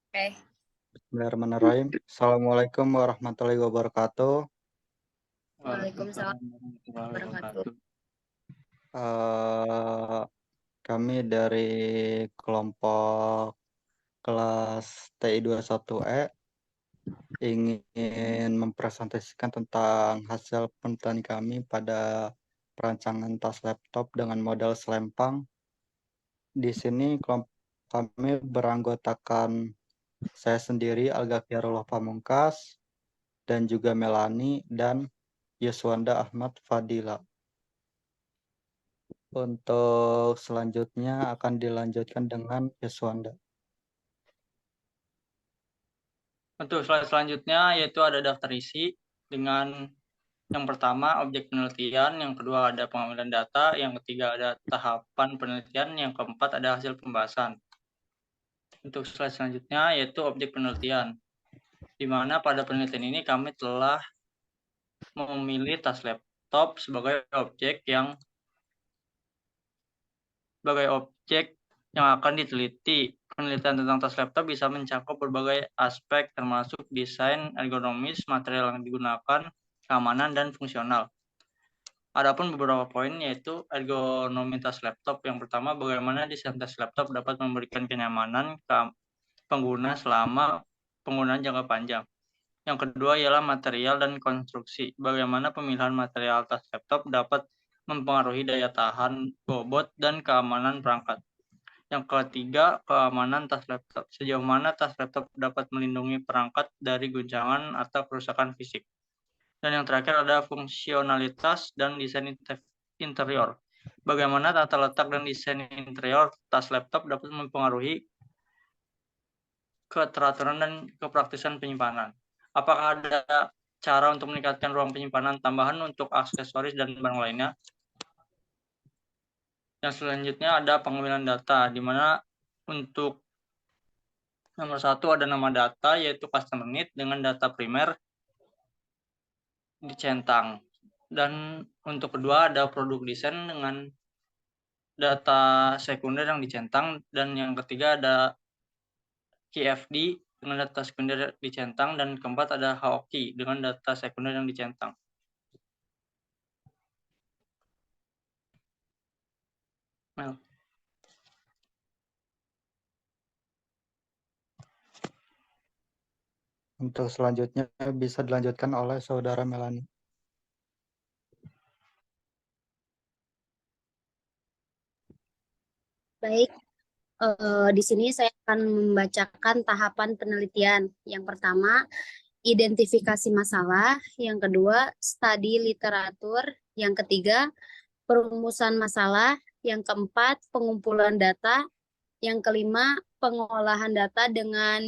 Oke, Bismillahirrahmanirrahim. Assalamualaikum warahmatullahi wabarakatuh. Waalaikumsalam Waalaikumsalam warahmatullahi wabarakatuh. wabarakatuh. Eh, Kami dari kelompok kelas TI 21E ingin mempresentasikan tentang hasil penelitian kami pada perancangan tas laptop dengan model selempang. Di sini kelompok kami beranggotakan saya sendiri, Alga Khairullah Pamungkas, dan juga Melani dan Yuswanda Ahmad Fadila. Untuk selanjutnya akan dilanjutkan dengan Yuswanda. Untuk slide selanjutnya yaitu ada daftar isi dengan yang pertama objek penelitian, yang kedua ada pengambilan data, yang ketiga ada tahapan penelitian, yang keempat ada hasil pembahasan. Untuk slide selanjutnya yaitu objek penelitian, di mana pada penelitian ini kami telah memilih tas laptop sebagai objek yang akan diteliti. Penelitian tentang tas laptop bisa mencakup berbagai aspek termasuk desain, ergonomis, material yang digunakan, keamanan, dan fungsional. Adapun beberapa poin yaitu ergonomi tas laptop. Yang pertama, bagaimana desain tas laptop dapat memberikan kenyamanan ke pengguna selama penggunaan jangka panjang. Yang kedua ialah material dan konstruksi. Bagaimana pemilihan material tas laptop dapat mempengaruhi daya tahan bobot dan keamanan perangkat. Yang ketiga, keamanan tas laptop. Sejauh mana tas laptop dapat melindungi perangkat dari guncangan atau kerusakan fisik. Dan yang terakhir ada fungsionalitas dan desain interior. Bagaimana tata letak dan desain interior tas laptop dapat mempengaruhi keteraturan dan kepraktisan penyimpanan. Apakah ada cara untuk meningkatkan ruang penyimpanan tambahan untuk aksesoris dan barang lainnya? Yang selanjutnya ada pengambilan data, di mana untuk nomor satu ada nama data yaitu customer need dengan data primer dicentang. Dan untuk kedua ada produk desain dengan data sekunder yang dicentang. Dan yang ketiga ada KFD dengan data sekunder dicentang. Dan keempat ada HOKI dengan data sekunder yang dicentang. Mel. Untuk selanjutnya bisa dilanjutkan oleh Saudara Melani. Baik, di sini saya akan membacakan tahapan penelitian. Yang pertama, identifikasi masalah. Yang kedua, studi literatur. Yang ketiga, perumusan masalah. Yang keempat, pengumpulan data. Yang kelima, pengolahan data dengan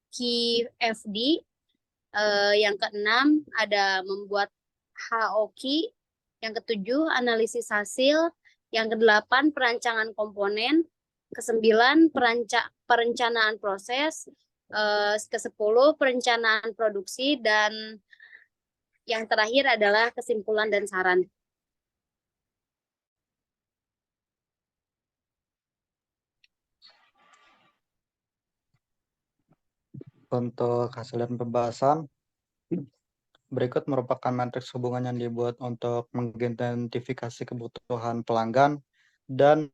QFD. Yang keenam, ada membuat HOKI. Yang ketujuh, analisis hasil. Yang kedelapan, perancangan komponen. Kesembilan, perencanaan proses. Kesepuluh, perencanaan produksi. Dan yang terakhir adalah kesimpulan dan saran. Untuk hasil dan pembahasan, berikut merupakan matriks hubungan yang dibuat untuk mengidentifikasi kebutuhan pelanggan dan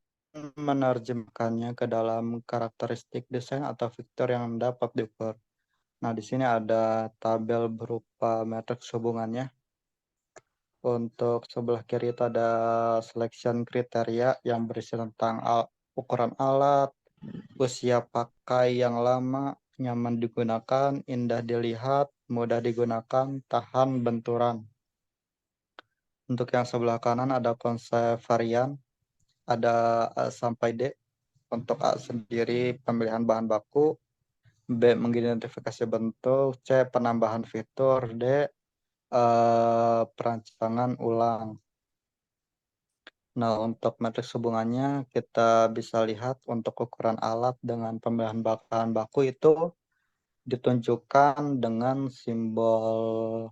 menerjemahkannya ke dalam karakteristik desain atau fitur yang dapat diukur. Nah, di sini ada tabel berupa matriks hubungannya. Untuk sebelah kiri itu ada selection kriteria yang berisi tentang ukuran alat, usia pakai yang lama, nyaman digunakan, indah dilihat, mudah digunakan, tahan benturan. Untuk yang sebelah kanan ada konsep varian, ada A sampai D. Untuk A sendiri pemilihan bahan baku, B mengidentifikasi bentuk, C penambahan fitur, D perancangan ulang. Nah, untuk matriks hubungannya kita bisa lihat untuk ukuran alat dengan pemilihan bahan baku itu ditunjukkan dengan simbol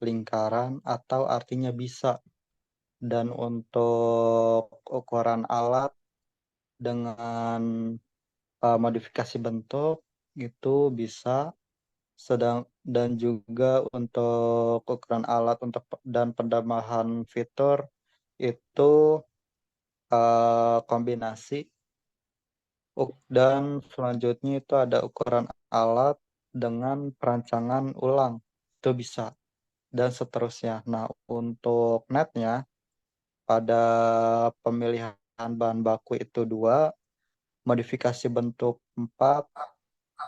lingkaran atau artinya bisa. Dan untuk ukuran alat dengan modifikasi bentuk itu bisa, dan juga untuk ukuran alat dan penambahan fitur itu kombinasi. Dan selanjutnya itu ada ukuran alat dengan perancangan ulang, itu bisa, dan seterusnya. Nah, untuk netnya pada pemilihan bahan baku itu 2, modifikasi bentuk 4,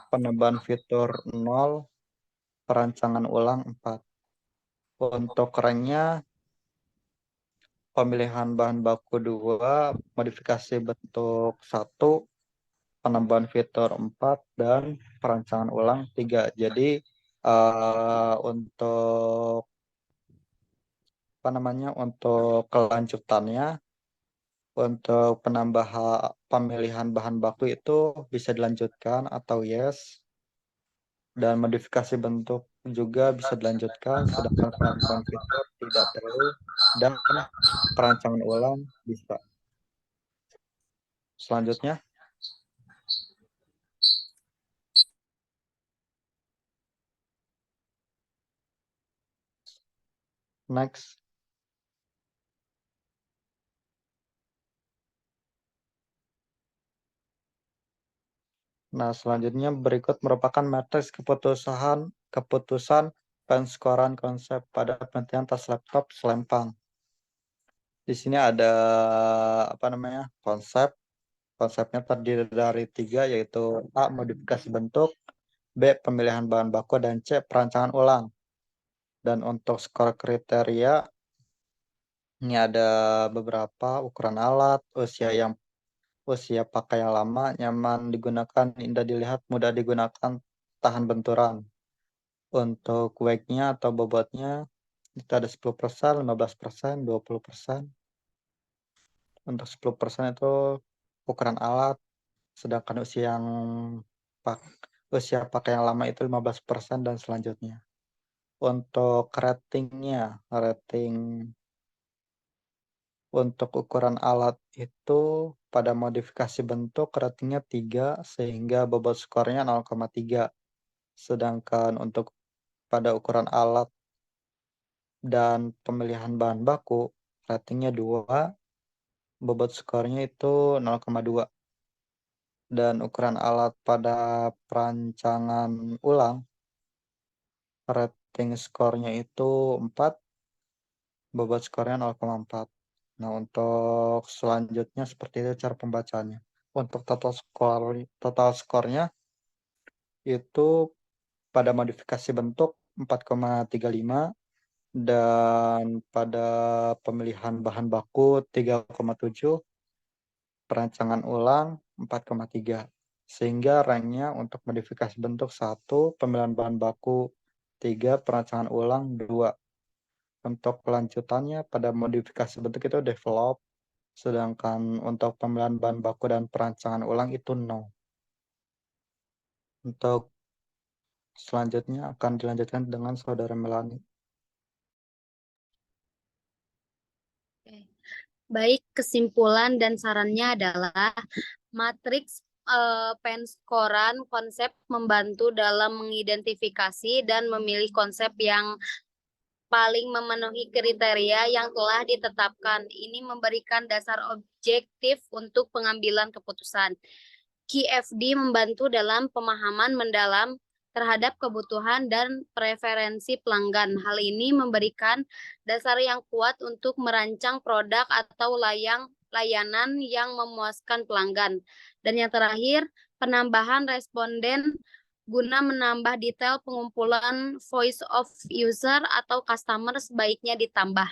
penambahan fitur 0, perancangan ulang 4. Untuk ranknya pemilihan bahan baku 2, modifikasi bentuk 1, penambahan fitur 4, dan perancangan ulang 3. Jadi untuk untuk kelanjutannya, untuk pemilihan bahan baku itu bisa dilanjutkan atau yes, dan modifikasi bentuk juga bisa dilanjutkan, sedangkan penambahan fitur tidak perlu, dan perancangan ulang bisa. Selanjutnya, next. Nah, selanjutnya berikut merupakan matriks keputusan penskoran konsep pada penelitian tas laptop Selempang. Di sini ada konsep. Konsepnya terdiri dari 3, yaitu A, modifikasi bentuk, B, pemilihan bahan baku, dan C, perancangan ulang. Dan untuk skor kriteria, ini ada beberapa: ukuran alat, usia pakai yang lama, nyaman digunakan, indah dilihat, mudah digunakan, tahan benturan. Untuk weight-nya atau bobotnya itu ada 10%, 15%, 20%. Untuk 10% itu ukuran alat, sedangkan usia pakai yang lama itu 15% dan selanjutnya. Untuk rating untuk ukuran alat itu pada modifikasi bentuk ratingnya 3, sehingga bobot skornya 0,3. Sedangkan untuk pada ukuran alat dan pemilihan bahan baku ratingnya 2, bobot skornya itu 0,2. Dan ukuran alat pada perancangan ulang rating skornya itu 4, bobot skornya 0,4. Nah, untuk selanjutnya seperti itu cara pembacaannya. Untuk total skornya itu pada modifikasi bentuk 4,35, dan pada pemilihan bahan baku 3,7, perancangan ulang 4,3. Sehingga ranknya untuk modifikasi bentuk 1, pemilihan bahan baku 3, perancangan ulang 2. Untuk kelanjutannya pada modifikasi bentuk itu develop, sedangkan untuk pemilihan bahan baku dan perancangan ulang itu no. Untuk selanjutnya akan dilanjutkan dengan Saudara Melani. Baik, kesimpulan dan sarannya adalah matriks penskoran konsep membantu dalam mengidentifikasi dan memilih konsep yang paling memenuhi kriteria yang telah ditetapkan. Ini memberikan dasar objektif untuk pengambilan keputusan. QFD membantu dalam pemahaman mendalam terhadap kebutuhan dan preferensi pelanggan. Hal ini memberikan dasar yang kuat untuk merancang produk atau layanan yang memuaskan pelanggan. Dan yang terakhir, penambahan responden guna menambah detail pengumpulan voice of user atau customer sebaiknya ditambah.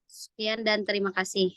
Sekian dan terima kasih.